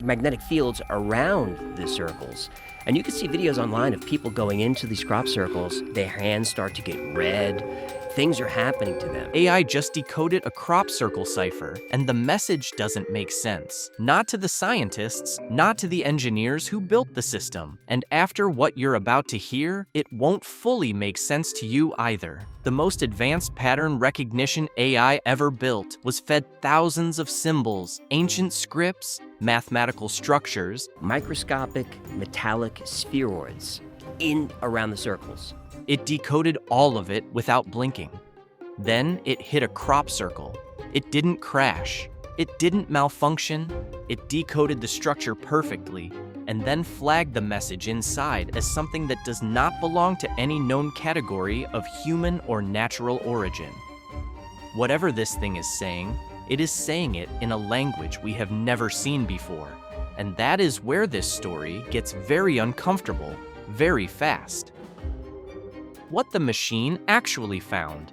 magnetic fields around the circles. And you can see videos online of people going into these crop circles. Their hands start to get red. Things are happening to them. AI just decoded a crop circle cipher, and the message doesn't make sense. Not to the scientists, not to the engineers who built the system. And after what you're about to hear, it won't fully make sense to you either. The most advanced pattern recognition AI ever built was fed thousands of symbols, ancient scripts, mathematical structures, Microscopic metallic spheroids in around the circles. It decoded all of it without blinking. Then it hit a crop circle. It didn't crash. It didn't malfunction. It decoded the structure perfectly, and then flagged the message inside as something that does not belong to any known category of human or natural origin. Whatever this thing is saying, it is saying it in a language we have never seen before. And that is where this story gets very uncomfortable, very fast. What the machine actually found.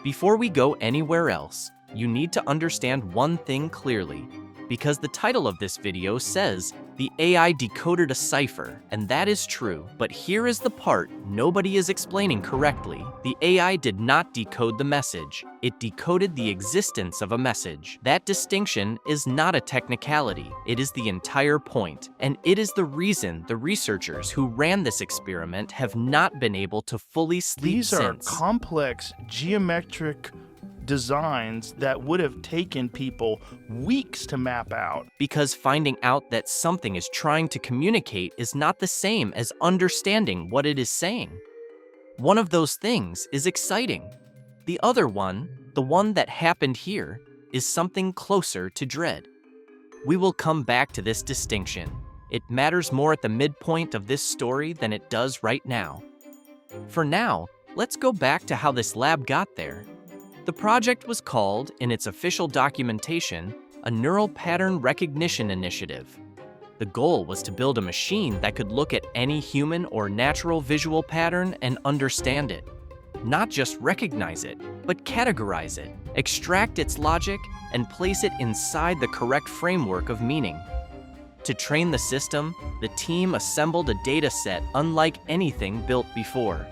Before we go anywhere else, you need to understand one thing clearly, because the title of this video says the AI decoded a cipher, and that is true, but here is the part nobody is explaining correctly. The AI did not decode the message, it decoded the existence of a message. That distinction is not a technicality, it is the entire point, and it is the reason the researchers who ran this experiment have not been able to fully sleep since. These are complex geometric designs that would have taken people weeks to map out. Because finding out that something is trying to communicate is not the same as understanding what it is saying. One of those things is exciting. The other one, the one that happened here, is something closer to dread. We will come back to this distinction. It matters more at the midpoint of this story than it does right now. For now, let's go back to how this lab got there. The project was called, in its official documentation, a Neural Pattern Recognition Initiative. The goal was to build a machine that could look at any human or natural visual pattern and understand it. Not just recognize it, but categorize it, extract its logic, and place it inside the correct framework of meaning. To train the system, the team assembled a data set unlike anything built before.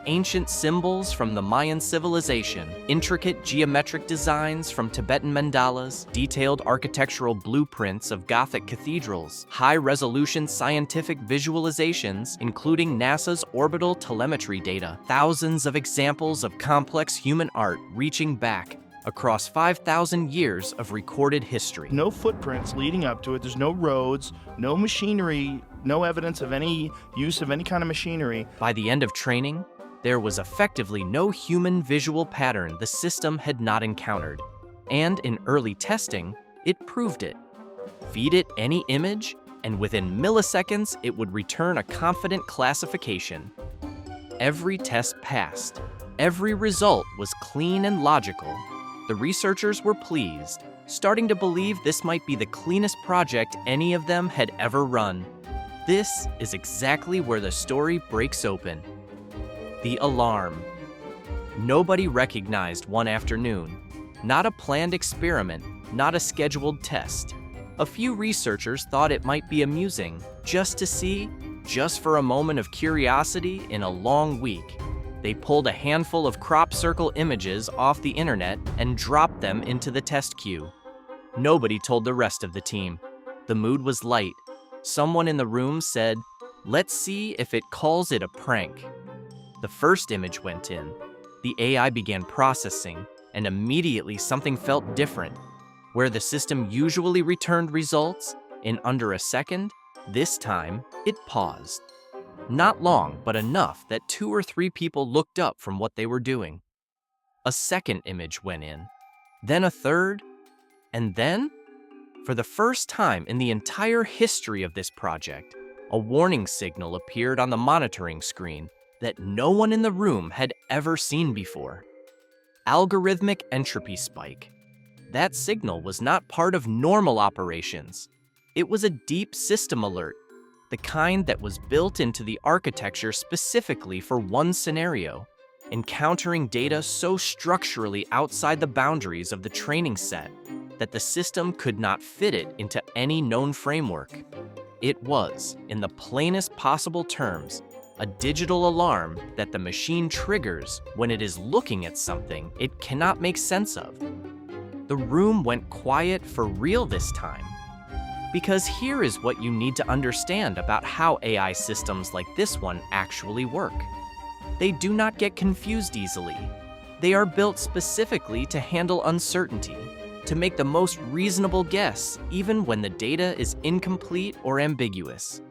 Ancient symbols from the Mayan civilization, intricate geometric designs from Tibetan mandalas, detailed architectural blueprints of Gothic cathedrals, high-resolution scientific visualizations, including NASA's orbital telemetry data, thousands of examples of complex human art reaching back across 5,000 years of recorded history. No footprints leading up to it. There's no roads, no machinery, no evidence of any use of any kind of machinery. By the end of training, there was effectively no human visual pattern the system had not encountered, and in early testing, it proved it. Feed it any image, and within milliseconds, it would return a confident classification. Every test passed. Every result was clean and logical. The researchers were pleased, starting to believe this might be the cleanest project any of them had ever run. This is exactly where the story breaks open. The alarm. Nobody recognized one afternoon. Not a planned experiment, not a scheduled test. A few researchers thought it might be amusing, just to see, just for a moment of curiosity in a long week. They pulled a handful of crop circle images off the internet and dropped them into the test queue. Nobody told the rest of the team. The mood was light. Someone in the room said, "Let's see if it calls it a prank." The first image went in. The AI began processing, and immediately something felt different. Where the system usually returned results in under a second, this time it paused. Not long, but enough that 2 or 3 people looked up from what they were doing. A second image went in, then a third, and then, for the first time in the entire history of this project, a warning signal appeared on the monitoring screen that no one in the room had ever seen before. Algorithmic entropy spike. That signal was not part of normal operations. It was a deep system alert, the kind that was built into the architecture specifically for one scenario, encountering data so structurally outside the boundaries of the training set that the system could not fit it into any known framework. It was, in the plainest possible terms, a digital alarm that the machine triggers when it is looking at something it cannot make sense of. The room went quiet for real this time. Because here is what you need to understand about how AI systems like this one actually work. They do not get confused easily. They are built specifically to handle uncertainty, to make the most reasonable guess even when the data is incomplete or ambiguous.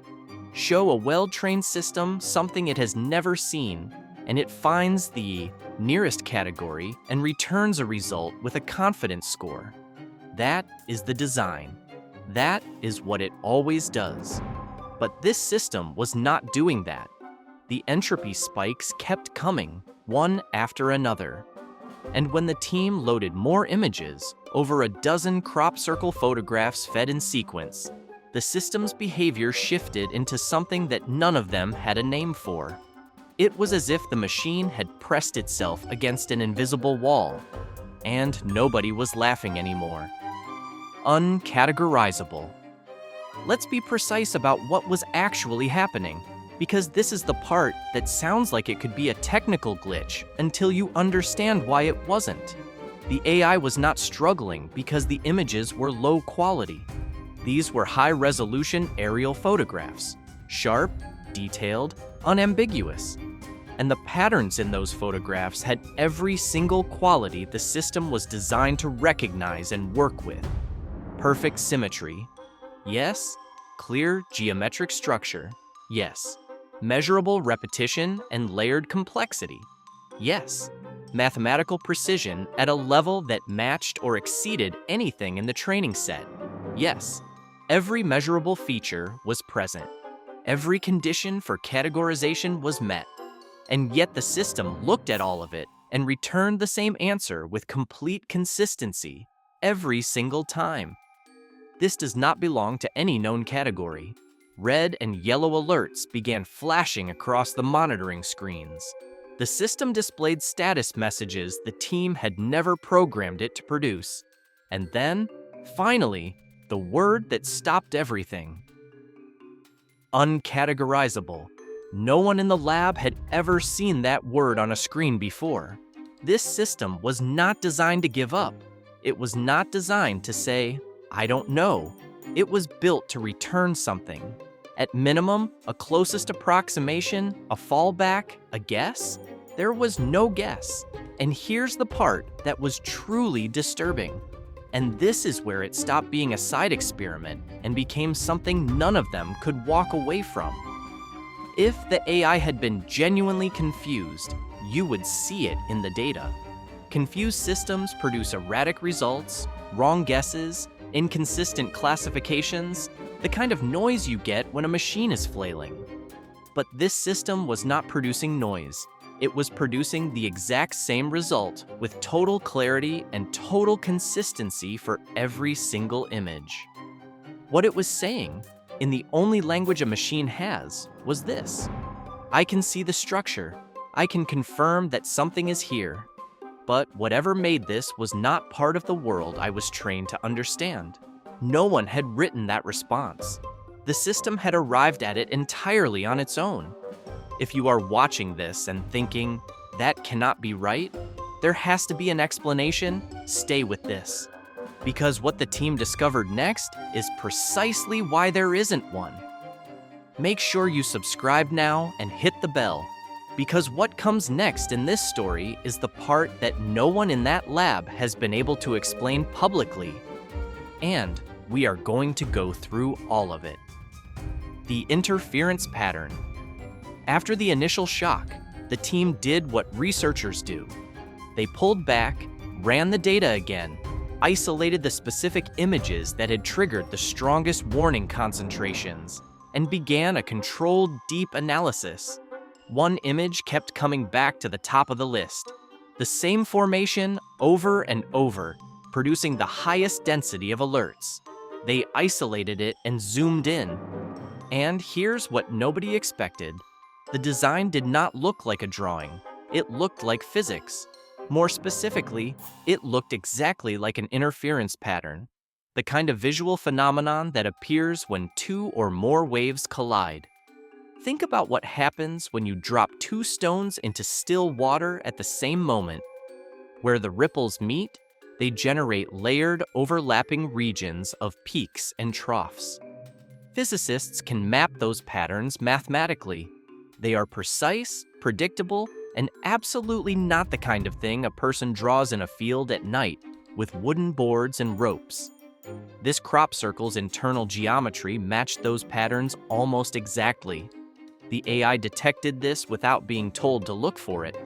Show a well-trained system something it has never seen, and it finds the nearest category and returns a result with a confidence score. That is the design. That is what it always does. But this system was not doing that. The entropy spikes kept coming, one after another. And when the team loaded more images, over a dozen crop circle photographs fed in sequence, the system's behavior shifted into something that none of them had a name for. It was as if the machine had pressed itself against an invisible wall, and nobody was laughing anymore. Uncategorizable. Let's be precise about what was actually happening, because this is the part that sounds like it could be a technical glitch until you understand why it wasn't. The AI was not struggling because the images were low quality. These were high-resolution aerial photographs, sharp, detailed, unambiguous. And the patterns in those photographs had every single quality the system was designed to recognize and work with. Perfect symmetry, yes. Clear geometric structure, yes. Measurable repetition and layered complexity, yes. Mathematical precision at a level that matched or exceeded anything in the training set, yes. Every measurable feature was present. Every condition for categorization was met. And yet the system looked at all of it and returned the same answer with complete consistency every single time. This does not belong to any known category. Red and yellow alerts began flashing across the monitoring screens. The system displayed status messages the team had never programmed it to produce. And then, finally, the word that stopped everything. Uncategorizable. No one in the lab had ever seen that word on a screen before. This system was not designed to give up. It was not designed to say, I don't know. It was built to return something. At minimum, a closest approximation, a fallback, a guess? There was no guess. And here's the part that was truly disturbing. And this is where it stopped being a side experiment and became something none of them could walk away from. If the AI had been genuinely confused, you would see it in the data. Confused systems produce erratic results, wrong guesses, inconsistent classifications, the kind of noise you get when a machine is flailing. But this system was not producing noise. It was producing the exact same result with total clarity and total consistency for every single image. What it was saying, in the only language a machine has, was this: I can see the structure. I can confirm that something is here. But whatever made this was not part of the world I was trained to understand. No one had written that response. The system had arrived at it entirely on its own. If you are watching this and thinking, that cannot be right, there has to be an explanation, stay with this. Because what the team discovered next is precisely why there isn't one. Make sure you subscribe now and hit the bell, because what comes next in this story is the part that no one in that lab has been able to explain publicly. And we are going to go through all of it. The interference pattern. After the initial shock, the team did what researchers do. They pulled back, ran the data again, isolated the specific images that had triggered the strongest warning concentrations, and began a controlled, deep analysis. One image kept coming back to the top of the list. The same formation over and over, producing the highest density of alerts. They isolated it and zoomed in. And here's what nobody expected. The design did not look like a drawing. It looked like physics. More specifically, it looked exactly like an interference pattern, the kind of visual phenomenon that appears when two or more waves collide. Think about what happens when you drop two stones into still water at the same moment. Where the ripples meet, they generate layered, overlapping regions of peaks and troughs. Physicists can map those patterns mathematically. They are precise, predictable, and absolutely not the kind of thing a person draws in a field at night with wooden boards and ropes. This crop circle's internal geometry matched those patterns almost exactly. The AI detected this without being told to look for it.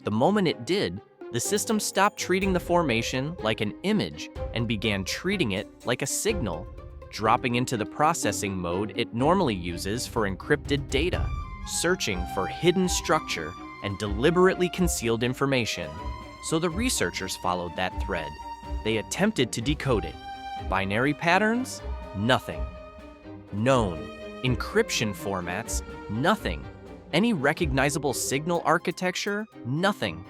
The moment it did, the system stopped treating the formation like an image and began treating it like a signal, dropping into the processing mode it normally uses for encrypted data, searching for hidden structure and deliberately concealed information. So the researchers followed that thread. They attempted to decode it. Binary patterns? Nothing. Known. Encryption formats? Nothing. Any recognizable signal architecture? Nothing.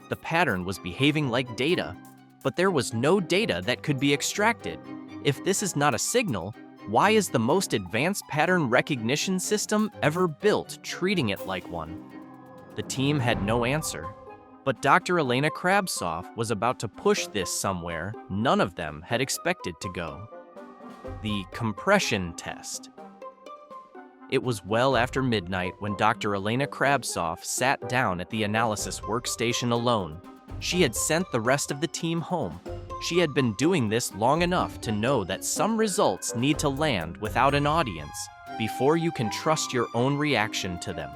The pattern was behaving like data, but there was no data that could be extracted. If this is not a signal, why is the most advanced pattern recognition system ever built treating it like one? The team had no answer, but Dr. Elena Krabsov was about to push this somewhere none of them had expected to go. The compression test. It was well after midnight when Dr. Elena Krabsov sat down at the analysis workstation alone. She had sent the rest of the team home. She had been doing this long enough to know that some results need to land without an audience before you can trust your own reaction to them.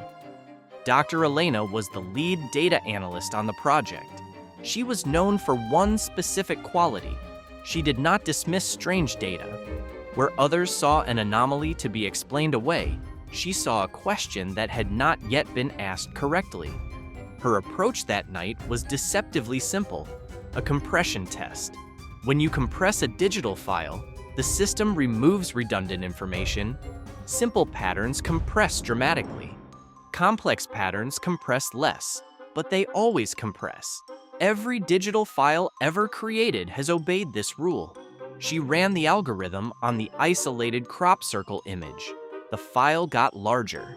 Dr. Elena was the lead data analyst on the project. She was known for one specific quality. She did not dismiss strange data. Where others saw an anomaly to be explained away, she saw a question that had not yet been asked correctly. Her approach that night was deceptively simple: a compression test. When you compress a digital file, the system removes redundant information. Simple patterns compress dramatically. Complex patterns compress less, but they always compress. Every digital file ever created has obeyed this rule. She ran the algorithm on the isolated crop circle image. The file got larger.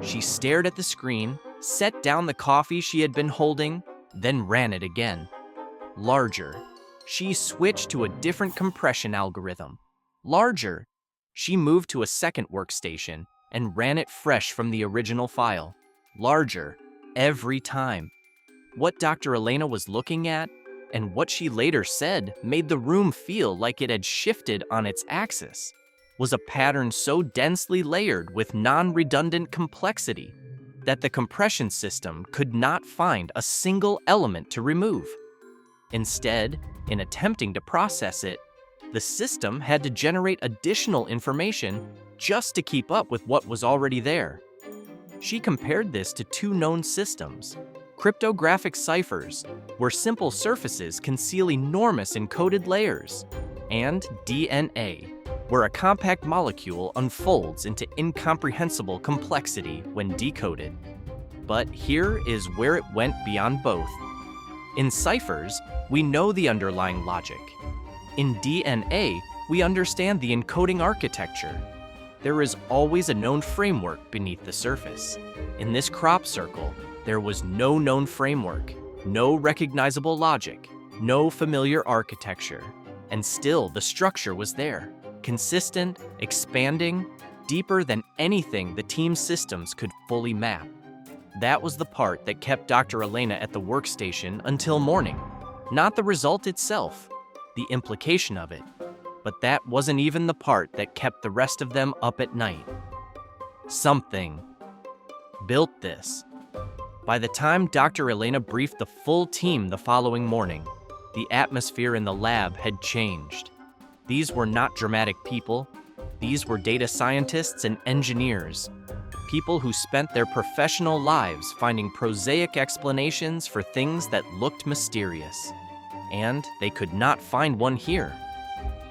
She stared at the screen, set down the coffee she had been holding, then ran it again. Larger. She switched to a different compression algorithm. Larger. She moved to a second workstation and ran it fresh from the original file. Larger. Every time. What Dr. Elena was looking at and what she later said made the room feel like it had shifted on its axis, was a pattern so densely layered with non-redundant complexity that the compression system could not find a single element to remove. Instead, in attempting to process it, the system had to generate additional information just to keep up with what was already there. She compared this to two known systems: cryptographic ciphers, where simple surfaces conceal enormous encoded layers, and DNA, where a compact molecule unfolds into incomprehensible complexity when decoded. But here is where it went beyond both. In ciphers, we know the underlying logic. In DNA, we understand the encoding architecture. There is always a known framework beneath the surface. In this crop circle, there was no known framework, no recognizable logic, no familiar architecture, and still the structure was there, consistent, expanding, deeper than anything the team's systems could fully map. That was the part that kept Dr. Elena at the workstation until morning. Not the result itself, the implication of it. But that wasn't even the part that kept the rest of them up at night. Something built this. By the time Dr. Elena briefed the full team the following morning, the atmosphere in the lab had changed. These were not dramatic people. These were data scientists and engineers. People who spent their professional lives finding prosaic explanations for things that looked mysterious. And they could not find one here.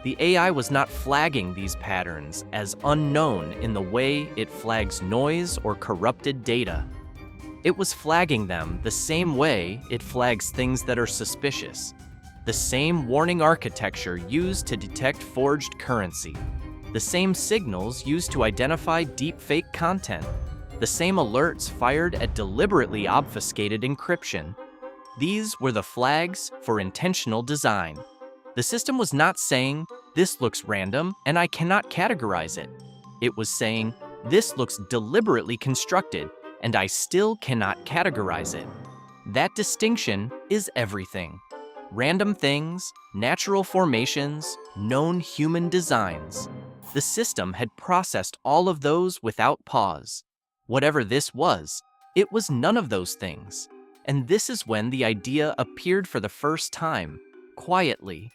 The AI was not flagging these patterns as unknown in the way it flags noise or corrupted data. It was flagging them the same way it flags things that are suspicious. The same warning architecture used to detect forged currency. The same signals used to identify deepfake content. The same alerts fired at deliberately obfuscated encryption. These were the flags for intentional design. The system was not saying, "This looks random and I cannot categorize it." It was saying, "This looks deliberately constructed and I still cannot categorize it." That distinction is everything. Random things, natural formations, known human designs. The system had processed all of those without pause. Whatever this was, it was none of those things. And this is when the idea appeared for the first time, quietly.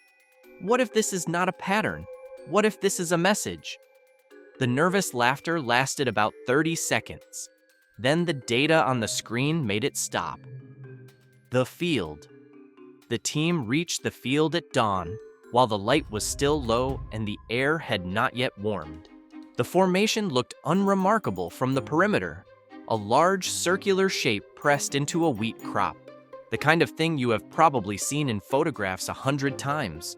What if this is not a pattern? What if this is a message? The nervous laughter lasted about 30 seconds. Then the data on the screen made it stop. The field. The team reached the field at dawn, while the light was still low and the air had not yet warmed. The formation looked unremarkable from the perimeter, a large circular shape pressed into a wheat crop, the kind of thing you have probably seen in photographs 100 times.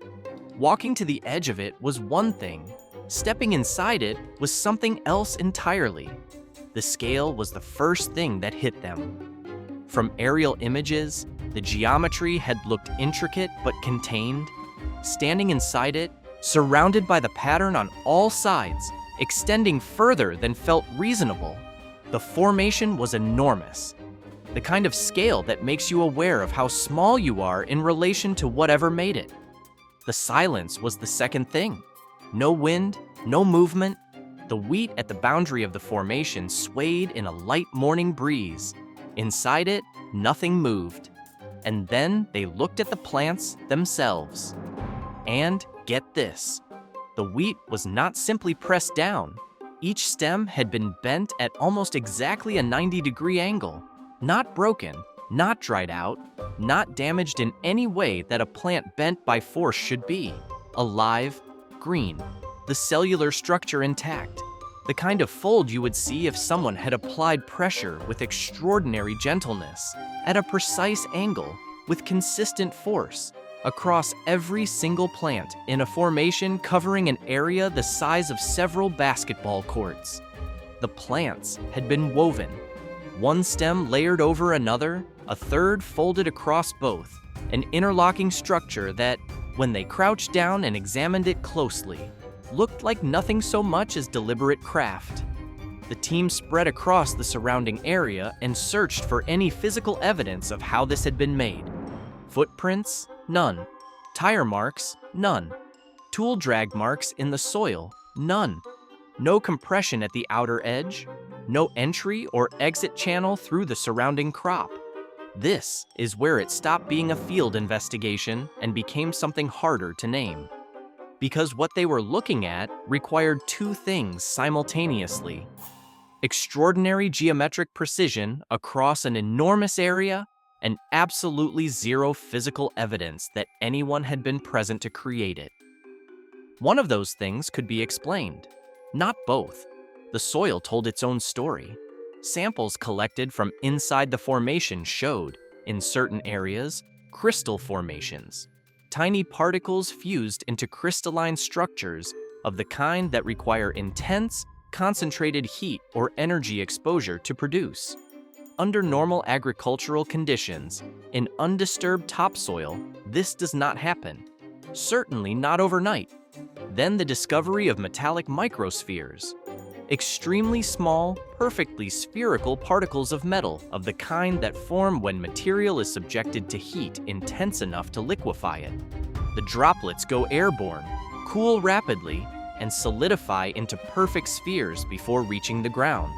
Walking to the edge of it was one thing. Stepping inside it was something else entirely. The scale was the first thing that hit them. From aerial images, the geometry had looked intricate but contained. Standing inside it, surrounded by the pattern on all sides, extending further than felt reasonable, the formation was enormous. The kind of scale that makes you aware of how small you are in relation to whatever made it. The silence was the second thing. No wind, no movement. The wheat at the boundary of the formation swayed in a light morning breeze. Inside it, nothing moved. And then they looked at the plants themselves. And get this, the wheat was not simply pressed down. Each stem had been bent at almost exactly a 90-degree angle. Not broken, not dried out, not damaged in any way that a plant bent by force should be. Alive, green, the cellular structure intact. The kind of fold you would see if someone had applied pressure with extraordinary gentleness, at a precise angle, with consistent force, across every single plant in a formation covering an area the size of several basketball courts. The plants had been woven, one stem layered over another, a third folded across both, an interlocking structure that, when they crouched down and examined it closely, looked like nothing so much as deliberate craft. The team spread across the surrounding area and searched for any physical evidence of how this had been made. Footprints? None. Tire marks? None. Tool drag marks in the soil? None. No compression at the outer edge? No entry or exit channel through the surrounding crop? This is where it stopped being a field investigation and became something harder to name. Because what they were looking at required two things simultaneously: extraordinary geometric precision across an enormous area, and absolutely zero physical evidence that anyone had been present to create it. One of those things could be explained, not both. The soil told its own story. Samples collected from inside the formation showed, in certain areas, crystal formations. Tiny particles fused into crystalline structures of the kind that require intense, concentrated heat or energy exposure to produce. Under normal agricultural conditions, in undisturbed topsoil, this does not happen. Certainly not overnight. Then the discovery of metallic microspheres. Extremely small, perfectly spherical particles of metal of the kind that form when material is subjected to heat intense enough to liquefy it. The droplets go airborne, cool rapidly, and solidify into perfect spheres before reaching the ground.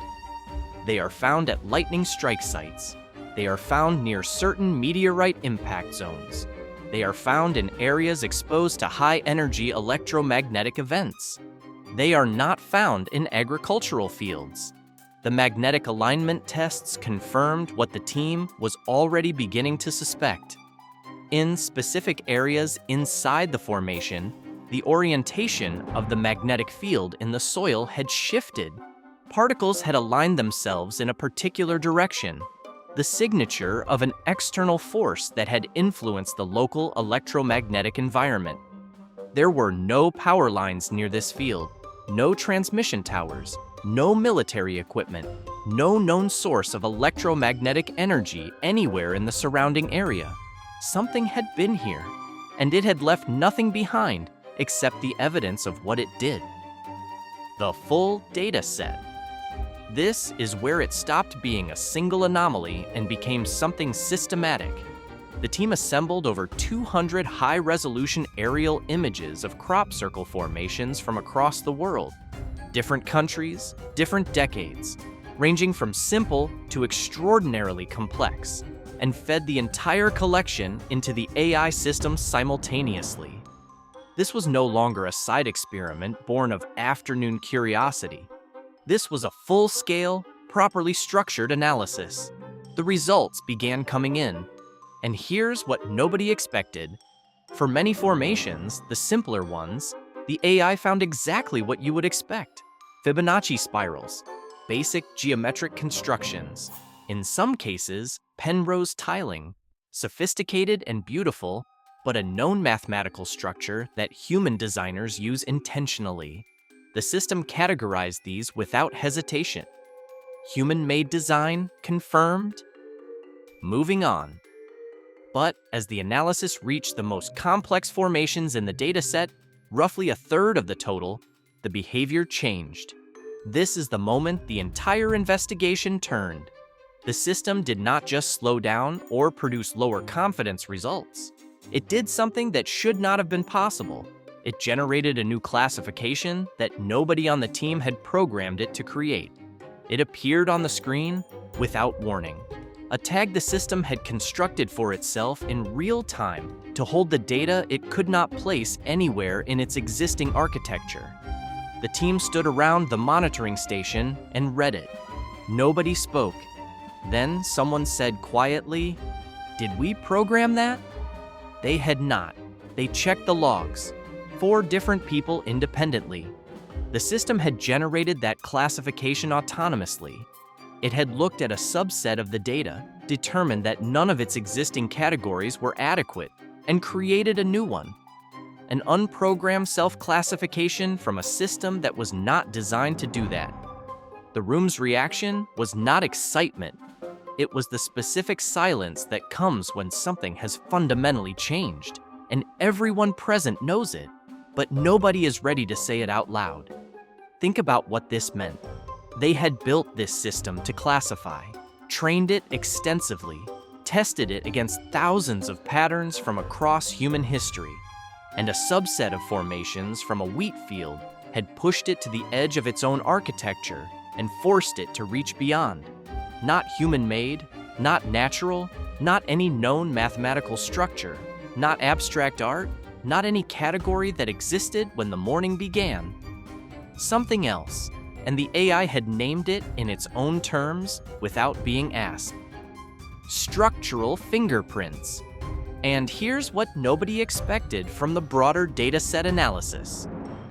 They are found at lightning strike sites. They are found near certain meteorite impact zones. They are found in areas exposed to high-energy electromagnetic events. They are not found in agricultural fields. The magnetic alignment tests confirmed what the team was already beginning to suspect. In specific areas inside the formation, the orientation of the magnetic field in the soil had shifted. Particles had aligned themselves in a particular direction. the signature of an external force that had influenced the local electromagnetic environment. There were no power lines near this field, no transmission towers, no military equipment, no known source of electromagnetic energy anywhere in the surrounding area. Something had been here, and it had left nothing behind except the evidence of what it did. The full data set. This is where it stopped being a single anomaly and became something systematic. The team assembled over 200 high-resolution aerial images of crop circle formations from across the world. Different countries, different decades, ranging from simple to extraordinarily complex, and fed the entire collection into the AI system simultaneously. This was no longer a side experiment born of afternoon curiosity. This was a full-scale, properly structured analysis. The results began coming in, and here's what nobody expected. For many formations, the simpler ones, the AI found exactly what you would expect. Fibonacci spirals, basic geometric constructions, in some cases, Penrose tiling, sophisticated and beautiful, but a known mathematical structure that human designers use intentionally. The system categorized these without hesitation. Human-made design confirmed. Moving on. But as the analysis reached the most complex formations in the dataset, roughly a third of the total, the behavior changed. This is the moment the entire investigation turned. The system did not just slow down or produce lower confidence results. It did something that should not have been possible. It generated a new classification that nobody on the team had programmed it to create. It appeared on the screen without warning. A tag the system had constructed for itself in real time to hold the data it could not place anywhere in its existing architecture. The team stood around the monitoring station and read it. Nobody spoke. Then someone said quietly, "Did we program that?" They had not. They checked the logs. 4 different people independently. The system had generated that classification autonomously. It had looked at a subset of the data, determined that none of its existing categories were adequate, and created a new one. An unprogrammed self-classification from a system that was not designed to do that. The room's reaction was not excitement. It was the specific silence that comes when something has fundamentally changed, and everyone present knows it, but nobody is ready to say it out loud. Think about what this meant. They had built this system to classify, trained it extensively, tested it against thousands of patterns from across human history, and a subset of formations from a wheat field had pushed it to the edge of its own architecture and forced it to reach beyond. Not human-made, not natural, not any known mathematical structure, not abstract art, not any category that existed when the morning began. Something else, and the AI had named it in its own terms without being asked. Structural fingerprints. And here's what nobody expected from the broader dataset analysis.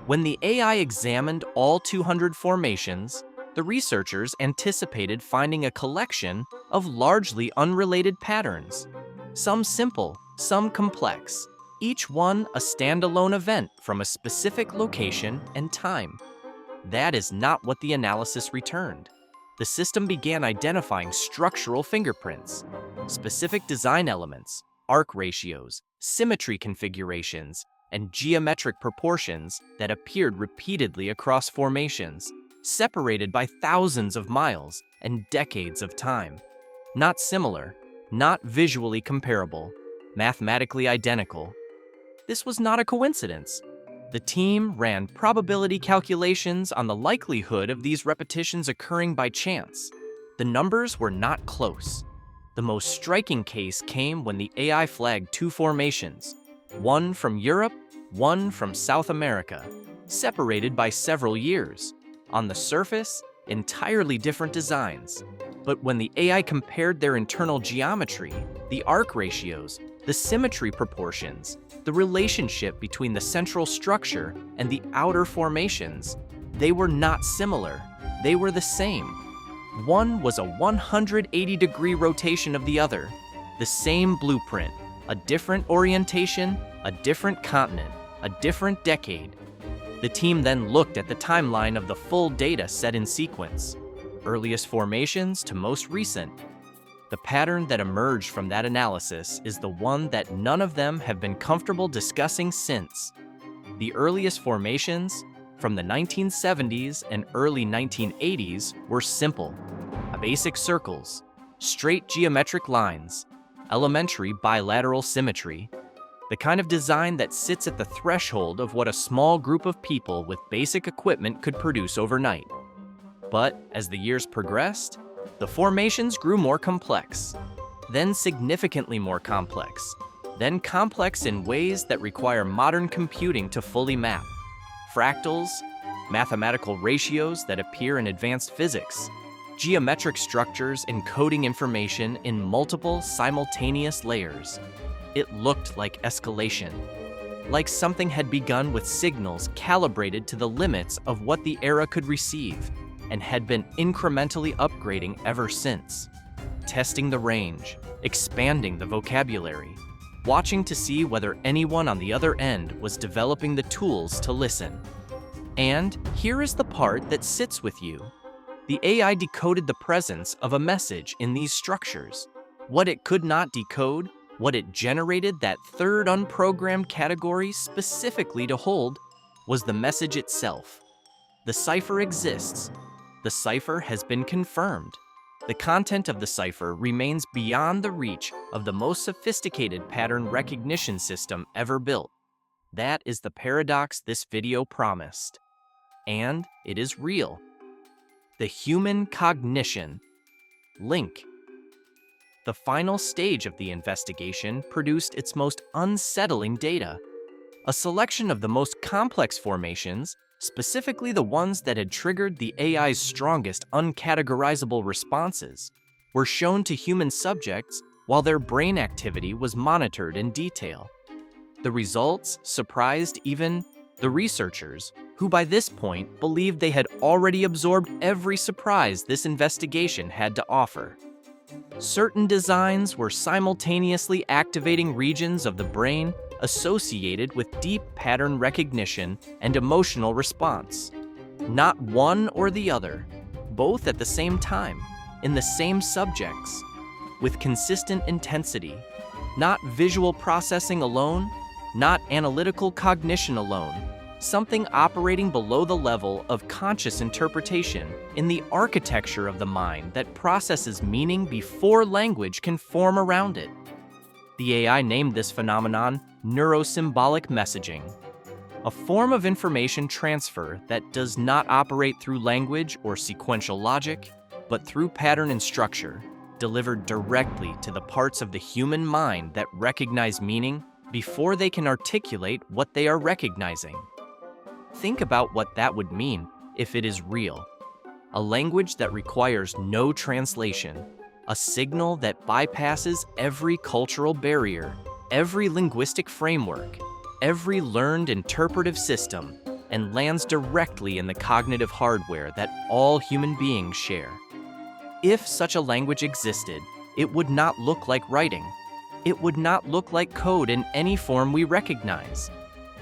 When the AI examined all 200 formations, the researchers anticipated finding a collection of largely unrelated patterns. Some simple, some complex, each one a standalone event from a specific location and time. That is not what the analysis returned. The system began identifying structural fingerprints, specific design elements, arc ratios, symmetry configurations, and geometric proportions that appeared repeatedly across formations, separated by thousands of miles and decades of time. Not similar, not visually comparable, mathematically identical. This was not a coincidence. The team ran probability calculations on the likelihood of these repetitions occurring by chance. The numbers were not close. The most striking case came when the AI flagged 2 formations, one from Europe, one from South America, separated by several years. On the surface, entirely different designs. But when the AI compared their internal geometry, the arc ratios, the symmetry proportions, the relationship between the central structure and the outer formations, they were not similar. They were the same. One was a 180-degree rotation of the other, the same blueprint, a different orientation, a different continent, a different decade. The team then looked at the timeline of the full data set in sequence, earliest formations to most recent. The pattern that emerged from that analysis is the one that none of them have been comfortable discussing since. The earliest formations, from the 1970s and early 1980s, were simple: basic circles, straight geometric lines, elementary bilateral symmetry, the kind of design that sits at the threshold of what a small group of people with basic equipment could produce overnight. But as the years progressed, the formations grew more complex, then significantly more complex, then complex in ways that require modern computing to fully map. Fractals, mathematical ratios that appear in advanced physics, geometric structures encoding information in multiple simultaneous layers. It looked like escalation, like something had begun with signals calibrated to the limits of what the era could receive, and had been incrementally upgrading ever since, testing the range, expanding the vocabulary, watching to see whether anyone on the other end was developing the tools to listen. And here is the part that sits with you. The AI decoded the presence of a message in these structures. What it could not decode, what it generated that third unprogrammed category specifically to hold, was the message itself. The cipher exists. The cipher has been confirmed. The content of the cipher remains beyond the reach of the most sophisticated pattern recognition system ever built. That is the paradox this video promised. And it is real. The human cognition link. The final stage of the investigation produced its most unsettling data. A selection of the most complex formations, specifically the ones that had triggered the AI's strongest uncategorizable responses, were shown to human subjects while their brain activity was monitored in detail. The results surprised even the researchers, who by this point believed they had already absorbed every surprise this investigation had to offer. Certain designs were simultaneously activating regions of the brain associated with deep pattern recognition and emotional response. Not one or the other, both at the same time, in the same subjects, with consistent intensity. Not visual processing alone, not analytical cognition alone, something operating below the level of conscious interpretation in the architecture of the mind that processes meaning before language can form around it. The AI named this phenomenon neurosymbolic messaging, a form of information transfer that does not operate through language or sequential logic, but through pattern and structure, delivered directly to the parts of the human mind that recognize meaning before they can articulate what they are recognizing. Think about what that would mean if it is real. A language that requires no translation, a signal that bypasses every cultural barrier, every linguistic framework, every learned interpretive system, and lands directly in the cognitive hardware that all human beings share. If such a language existed, it would not look like writing. It would not look like code in any form we recognize.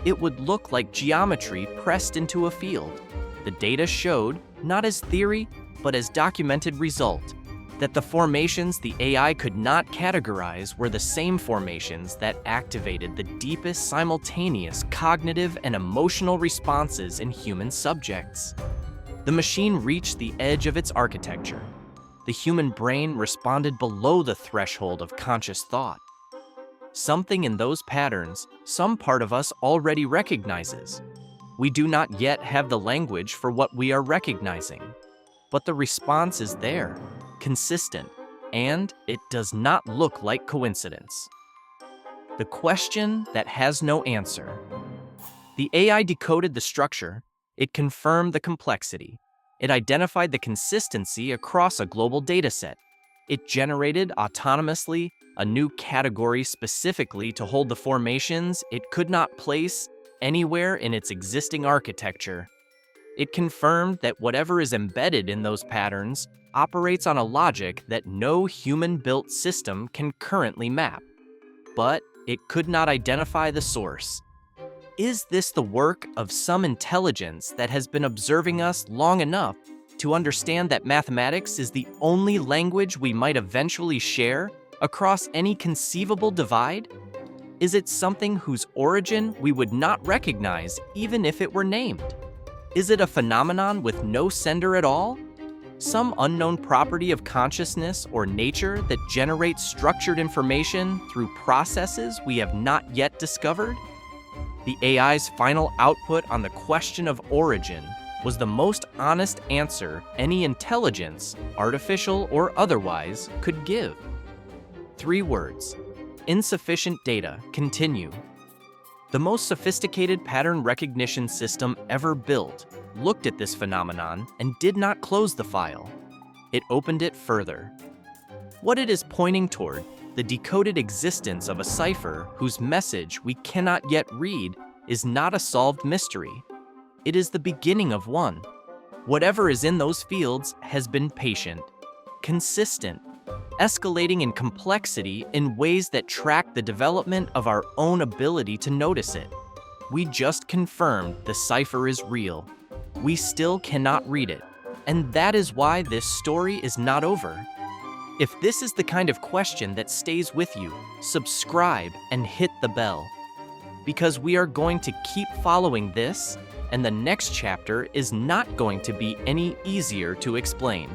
It would look like geometry pressed into a field. The data showed, not as theory, but as documented result, that the formations the AI could not categorize were the same formations that activated the deepest simultaneous cognitive and emotional responses in human subjects. The machine reached the edge of its architecture. The human brain responded below the threshold of conscious thought. Something in those patterns, some part of us already recognizes. We do not yet have the language for what we are recognizing, but the response is there, consistent, and it does not look like coincidence. The question that has no answer. The AI decoded the structure, it confirmed the complexity, it identified the consistency across a global dataset, it generated autonomously a new category specifically to hold the formations it could not place anywhere in its existing architecture. It confirmed that whatever is embedded in those patterns operates on a logic that no human-built system can currently map. But it could not identify the source. Is this the work of some intelligence that has been observing us long enough to understand that mathematics is the only language we might eventually share across any conceivable divide? Is it something whose origin we would not recognize even if it were named? Is it a phenomenon with no sender at all? Some unknown property of consciousness or nature that generates structured information through processes we have not yet discovered? The AI's final output on the question of origin was the most honest answer any intelligence, artificial or otherwise, could give. 3 words: insufficient data. Continue. The most sophisticated pattern recognition system ever built looked at this phenomenon and did not close the file. It opened it further. What it is pointing toward, the decoded existence of a cipher whose message we cannot yet read, is not a solved mystery. It is the beginning of one. Whatever is in those fields has been patient, consistent, escalating in complexity in ways that track the development of our own ability to notice it. We just confirmed the cipher is real. We still cannot read it, and that is why this story is not over. If this is the kind of question that stays with you, subscribe and hit the bell. Because we are going to keep following this, and the next chapter is not going to be any easier to explain.